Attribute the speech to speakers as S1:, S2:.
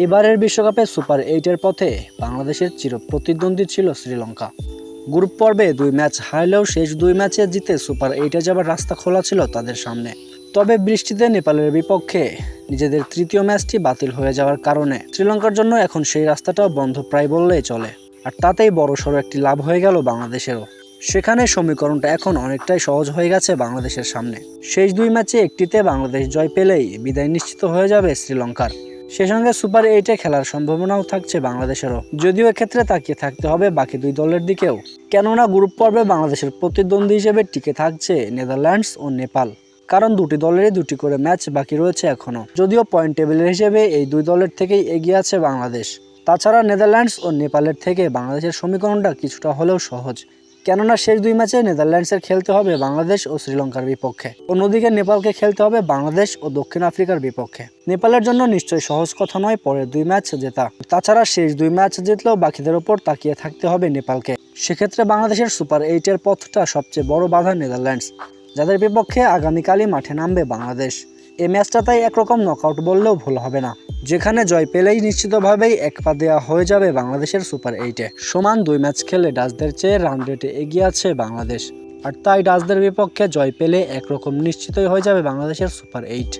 S1: এবারের বিশ্বকাপে সুপার 8-এর পথে বাংলাদেশের চিরপ্রতিদ্বন্দ্বী ছিল শ্রীলঙ্কা। গ্রুপ পর্বে 2 ম্যাচ হারলেও শেষ 2 ম্যাচে জিতে সুপার 8-এ যাবার রাস্তা খোলা ছিল তাদের সামনে। তবে বৃষ্টিতে নেপালের বিপক্ষে নিজেদের তৃতীয় ম্যাচটি বাতিল হয়ে যাওয়ার কারণে শ্রীলঙ্কার জন্য এখন সেই রাস্তাটাও বন্ধ প্রায় বললেই চলে। আর তাতেই বড়সড় একটি লাভ হয়ে গেল বাংলাদেশেরও। সেখানে সমীকরণটা এখন অনেকটাই সহজ হয়ে গেছে বাংলাদেশের সামনে। শেষ 2 ম্যাচে একটিতে বাংলাদেশ জয় পেলেই বিদায় নিশ্চিত হয়ে যাবে শ্রীলঙ্কার। সে সঙ্গে সুপার 8-এ খেলার সম্ভাবনাও থাকছে বাংলাদেশেরও, যদিও এক্ষেত্রে তাকিয়ে থাকতে হবে বাকি 2 দলের দিকেও। কেননা গ্রুপ পর্বে বাংলাদেশের প্রতিদ্বন্দ্বী হিসেবে টিকে থাকছে নেদারল্যান্ডস ও নেপাল। কারণ দুটি দলেরই 2টি করে ম্যাচ বাকি রয়েছে এখনও, যদিও পয়েন্ট টেবিলের হিসেবে এই 2 দলের থেকেই এগিয়ে আছে বাংলাদেশ। তাছাড়া নেদারল্যান্ডস ও নেপালের থেকে বাংলাদেশের সমীকরণটা কিছুটা হলেও সহজ, কেননা শেষ 2 ম্যাচে নেদারল্যান্ডসের খেলতে হবে বাংলাদেশ ও শ্রীলঙ্কার বিপক্ষে, অন্যদিকে নেপালকে খেলতে হবে বাংলাদেশ ও দক্ষিণ আফ্রিকার বিপক্ষে। নেপালের জন্য নিশ্চয়ই সহজ কথা নয় পরের 2 ম্যাচ জেতা। তাছাড়া শেষ 2 ম্যাচ জিতলেও বাকিদের ওপর তাকিয়ে থাকতে হবে নেপালকে। সেক্ষেত্রে বাংলাদেশের সুপার 8-এর পথটা সবচেয়ে বড় বাধা নেদারল্যান্ডস, যাদের বিপক্ষে আগামীকালই মাঠে নামবে বাংলাদেশ। এই ম্যাচটা তাই একরকম নকআউট বললেও ভুল হবে না, যেখানে জয় পেলেই নিশ্চিতভাবেই এক পা দেওয়া হয়ে যাবে বাংলাদেশের সুপার 8-এ। সমান 2 ম্যাচ খেলে ডাচদের চেয়ে রান রেটে এগিয়ে আছে বাংলাদেশ, আর তাই ডাচদের বিপক্ষে জয় পেলে একরকম নিশ্চিতই হয়ে যাবে বাংলাদেশের সুপার 8।